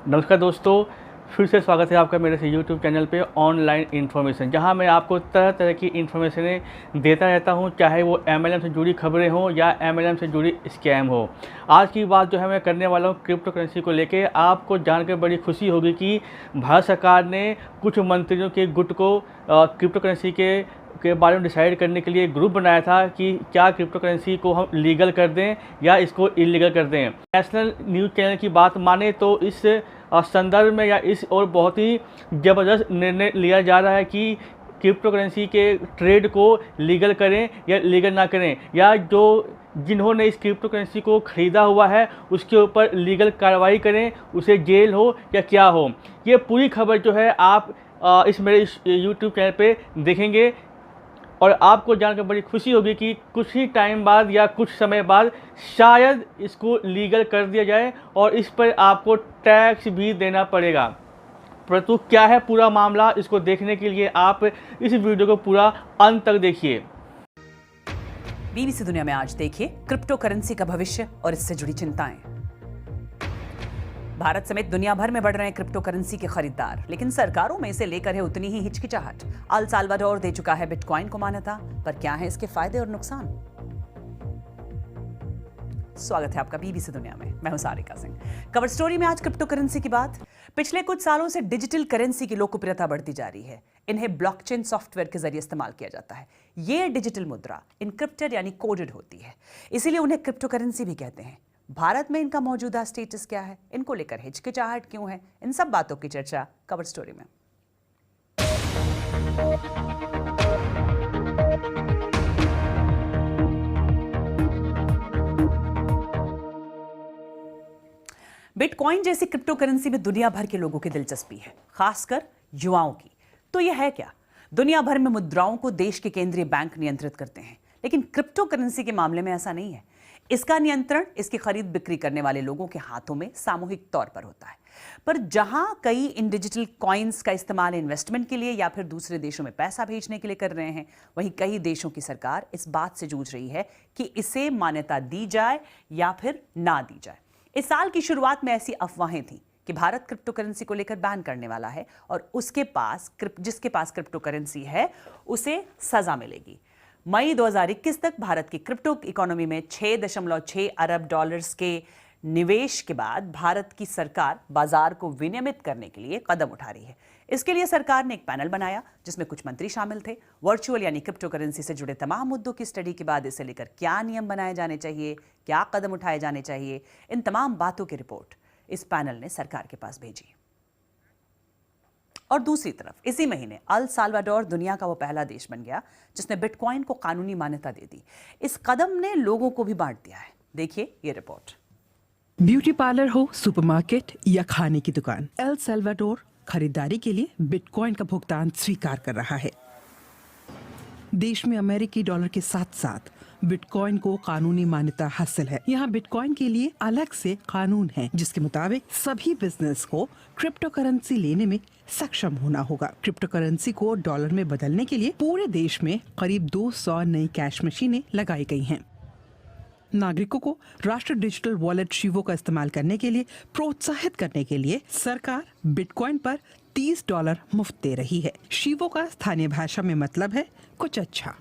नमस्कार दोस्तों, फिर से स्वागत है आपका मेरे से यूट्यूब चैनल पे ऑनलाइन इन्फॉर्मेशन, जहां मैं आपको तरह तरह की इन्फॉर्मेशनें देता रहता हूं, चाहे वो एमएलएम से जुड़ी खबरें हों या एमएलएम से जुड़ी स्कैम हो। आज की बात जो है मैं करने वाला हूं क्रिप्टो करेंसी को लेके। आपको जानकर बड़ी खुशी होगी कि भारत सरकार ने कुछ मंत्रियों के गुट को क्रिप्टो करेंसी के बारे में डिसाइड करने के लिए एक ग्रुप बनाया था कि क्या क्रिप्टो करेंसी को हम लीगल कर दें या इसको इलीगल कर दें। नेशनल न्यूज़ चैनल की बात माने तो इस संदर्भ में या इस और बहुत ही ज़बरदस्त निर्णय लिया जा रहा है कि क्रिप्टो करेंसी के ट्रेड को लीगल करें या लीगल ना करें, या जिन्होंने इस क्रिप्टो करेंसी को ख़रीदा हुआ है उसके ऊपर लीगल कार्रवाई करें, उसे जेल हो या क्या हो। ये पूरी खबर जो है आप इस मेरे यूट्यूब चैनल पे देखेंगे और आपको जानकर बड़ी खुशी होगी कि कुछ ही टाइम बाद या कुछ समय बाद शायद इसको लीगल कर दिया जाए और इस पर आपको टैक्स भी देना पड़ेगा। परंतु क्या है पूरा मामला, इसको देखने के लिए आप इस वीडियो को पूरा अंत तक देखिए। बीबीसी दुनिया में आज देखिए क्रिप्टो करेंसी का भविष्य और इससे जुड़ी चिंताएं। भारत समेत दुनिया भर में बढ़ रहे हैं क्रिप्टो करेंसी के खरीदार, लेकिन सरकारों में इसे लेकर है उतनी ही हिचकिचाहट। अल साल्वाडोर दे चुका है बिटकॉइन को मान्यता, पर क्या है इसके फायदे और नुकसान? स्वागत है आपका बीबीसी दुनिया में, मैं हूं सारिका सिंह। कवर स्टोरी में आज क्रिप्टो करेंसी की बात। पिछले कुछ सालों से डिजिटल करेंसी की लोकप्रियता बढ़ती जा रही है। इन्हें ब्लॉकचेन सॉफ्टवेयर के जरिए इस्तेमाल किया जाता है। ये डिजिटल मुद्रा इनक्रिप्टेड यानी कोडेड होती है, इसीलिए उन्हें क्रिप्टो करेंसी भी कहते हैं। भारत में इनका मौजूदा स्टेटस क्या है, इनको लेकर हिचकिचाहट क्यों है, इन सब बातों की चर्चा कवर स्टोरी में। बिटकॉइन जैसी क्रिप्टो करेंसी में दुनिया भर के लोगों की दिलचस्पी है, खासकर युवाओं की। तो यह है क्या? दुनिया भर में मुद्राओं को देश के केंद्रीय बैंक नियंत्रित करते हैं, लेकिन क्रिप्टो करेंसी के मामले में ऐसा नहीं है। इसका नियंत्रण इसकी खरीद बिक्री करने वाले लोगों के हाथों में सामूहिक तौर पर होता है। पर जहां कई इन डिजिटल कॉइन्स का इस्तेमाल इन्वेस्टमेंट के लिए या फिर दूसरे देशों में पैसा भेजने के लिए कर रहे हैं, वहीं कई देशों की सरकार इस बात से जूझ रही है कि इसे मान्यता दी जाए या फिर ना दी जाए। इस साल की शुरुआत में ऐसी अफवाहें थी कि भारत क्रिप्टो करेंसी को लेकर बैन करने वाला है और जिसके पास क्रिप्टो करेंसी है उसे सजा मिलेगी। मई 2021 तक भारत की क्रिप्टो इकोनॉमी में 6.6 अरब डॉलर्स के निवेश के बाद भारत की सरकार बाजार को विनियमित करने के लिए कदम उठा रही है। इसके लिए सरकार ने एक पैनल बनाया जिसमें कुछ मंत्री शामिल थे। वर्चुअल यानी क्रिप्टो करेंसी से जुड़े तमाम मुद्दों की स्टडी के बाद इसे लेकर क्या नियम बनाए जाने चाहिए, क्या कदम उठाए जाने चाहिए, इन तमाम बातों की रिपोर्ट इस पैनल ने सरकार के पास भेजी। और दूसरी तरफ इसी महीने अल साल्वाडोर दुनिया का वो पहला देश बन गया जिसने बिटकॉइन को कानूनी मान्यता दे दी। इस कदम ने लोगों को भी बांट दिया है। देखिए ये रिपोर्ट। ब्यूटी पार्लर हो, सुपरमार्केट या खाने की दुकान, एल साल्वाडोर खरीदारी के लिए बिटकॉइन का भुगतान स्वीकार कर रहा है। देश में अमेरिकी डॉलर के साथ साथ बिटकॉइन को कानूनी मान्यता हासिल है। यहाँ बिटकॉइन के लिए अलग से कानून है जिसके मुताबिक सभी बिजनेस को क्रिप्टो करेंसी लेने में सक्षम होना होगा। क्रिप्टो करेंसी को डॉलर में बदलने के लिए पूरे देश में करीब 200 नई कैश मशीनें लगाई गई हैं। नागरिकों को राष्ट्रीय डिजिटल वॉलेट शिवो का इस्तेमाल करने के लिए प्रोत्साहित करने के लिए सरकार बिटकॉइन पर $30 मुफ्त दे रही है। शिवो का स्थानीय भाषा में मतलब है कुछ अच्छा।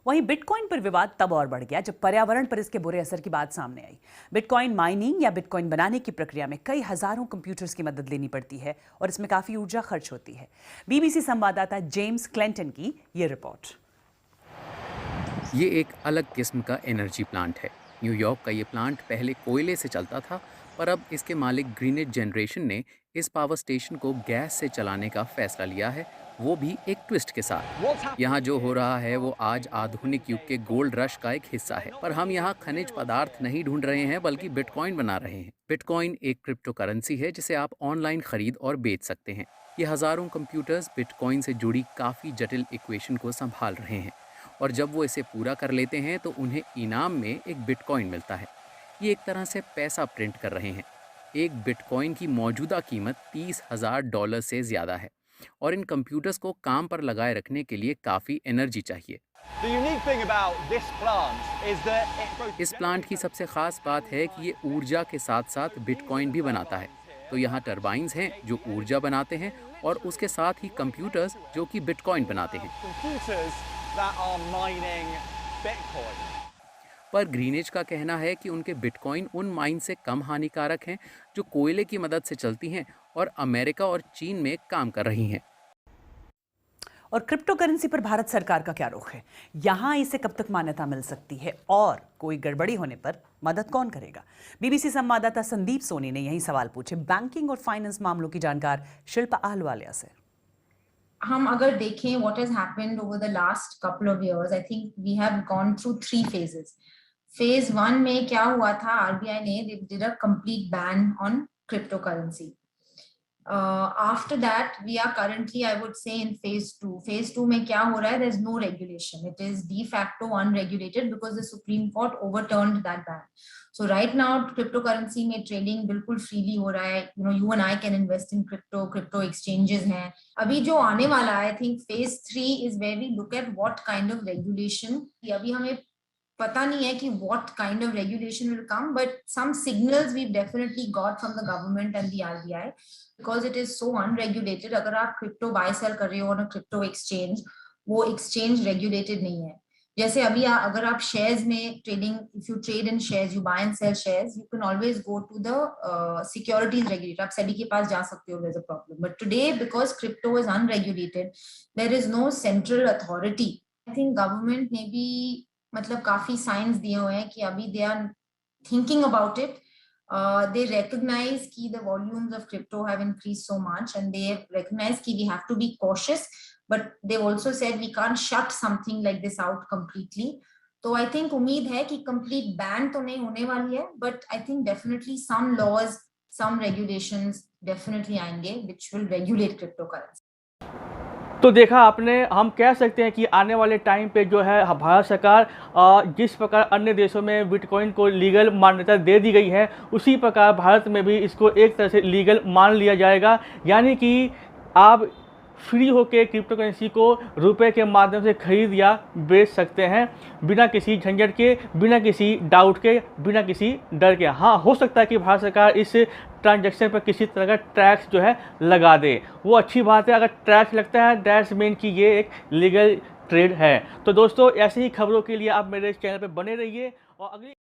वहीं बिटकॉइन पर विवाद तब और बढ़ गया जब पर्यावरण पर इसके बुरे असर की बात सामने आई। बिटकॉइन माइनिंग या बिटकॉइन बनाने की प्रक्रिया में कई हजारों कंप्यूटर्स की मदद लेनी पड़ती है और इसमें काफी ऊर्जा खर्च होती है। बीबीसी संवाददाता जेम्स क्लेंटन की ये रिपोर्ट। ये एक अलग किस्म का एनर्जी प्लांट है। न्यूयॉर्क का ये प्लांट पहले कोयले से चलता था, पर अब इसके मालिक ग्रीनेज जनरेशन ने इस पावर स्टेशन को गैस से चलाने का फैसला लिया है, वो भी एक ट्विस्ट के साथ। यहाँ जो हो रहा है वो आज आधुनिक युग के गोल्ड रश का एक हिस्सा है, पर हम यहाँ खनिज पदार्थ नहीं ढूंढ रहे हैं बल्कि बिटकॉइन बना रहे हैं। बिटकॉइन एक क्रिप्टो करेंसी है जिसे आप ऑनलाइन खरीद और बेच सकते हैं। ये हजारों कंप्यूटर्स बिटकॉइन से जुड़ी काफ़ी जटिल इक्वेशन को संभाल रहे हैं और जब वो इसे पूरा कर लेते हैं तो उन्हें इनाम में एक बिटकॉइन मिलता है। ये एक तरह से पैसा प्रिंट कर रहे हैं। एक बिटकॉइन की मौजूदा कीमत $30,000 से ज़्यादा है। और इन कंप्यूटर्स को काम पर लगाए रखने के लिए काफ़ी एनर्जी चाहिए। The unique thing about this plant is that it both इस प्लांट की सबसे खास बात है कि ये ऊर्जा के साथ साथ बिटकॉइन भी बनाता है। तो यहाँ टरबाइन्स हैं जो ऊर्जा बनाते हैं और उसके साथ ही कंप्यूटर्स जो कि बिटकॉइन बनाते हैं। computers that are mining Bitcoin. पर ग्रीनेज का कहना है कि उनके बिटकॉइन उन माइन से कम हानिकारक हैं जो कोयले की मदद से चलती हैं और अमेरिका और चीन में काम कर रही हैं। और क्रिप्टो करेंसी पर भारत सरकार का क्या रुख है? यहां इसे कब तक मान्यता मिल सकती है और कोई गड़बड़ी होने पर मदद कौन करेगा? बीबीसी संवाददाता संदीप सोनी ने यही सवाल पूछे बैंकिंग और फाइनेंस मामलों की जानकार शिल्पा आहलुवालिया से। हम अगर देखें what has happened over the last couple of years, I think we have gone through 3 phases. Phase 1 में क्या हुआ था, RBI ने they did a complete ban on cryptocurrency. After that, we are currently, I would say, in phase 2. Phase 2 में क्या हो रहा है? There's no regulation. It is de facto unregulated because the Supreme Court overturned that ban. So right now, cryptocurrency में trading बिल्कुल freely हो रहा है. You and I can invest in crypto exchanges हैं. अभी जो आने वाला है, I think phase 3 is where we look at what kind of regulation. अभी हमें पता नहीं है कि what kind of regulation will come, but some signals we've definitely got from the government and the RBI because it is so unregulated. अगर आप crypto buy sell कर रहे हो on a crypto exchange, वो exchange regulated नहीं है। जैसे अभी अगर आप shares में trading, if you trade in shares, you buy and sell shares, you can always go to the securities regulator. आप SEBI के पास जा सकते हो, there's a problem. But today, because crypto is unregulated, there is no central authority. I think government ने भी मतलब काफी science दिए हुए हैं कि अभी they are thinking about it. They recognize कि the volumes of crypto have increased so much and they recognize कि we have to be cautious, but they also said we can't shut something like this out completely. तो I think उम्मीद है कि complete ban तो नहीं होने वाली है, but I think definitely some laws, some regulations definitely आएंगे which will regulate cryptocurrency. तो देखा आपने, हम कह सकते हैं कि आने वाले टाइम पे जो है भारत सरकार जिस प्रकार अन्य देशों में बिटकॉइन को लीगल मान्यता दे दी गई है, उसी प्रकार भारत में भी इसको एक तरह से लीगल मान लिया जाएगा। यानी कि आप फ्री होकर क्रिप्टो करेंसी को रुपए के माध्यम से खरीद या बेच सकते हैं बिना किसी झंझट के, बिना किसी डाउट के, बिना किसी डर के। हाँ, हो सकता है कि भारत सरकार इस ट्रांजैक्शन पर किसी तरह का टैक्स जो है लगा दे, वो अच्छी बात है। अगर टैक्स लगता है दैट्स मीन कि ये एक लीगल ट्रेड है। तो दोस्तों, ऐसी ही खबरों के लिए आप मेरे इस चैनल पर बने रहिए और अगली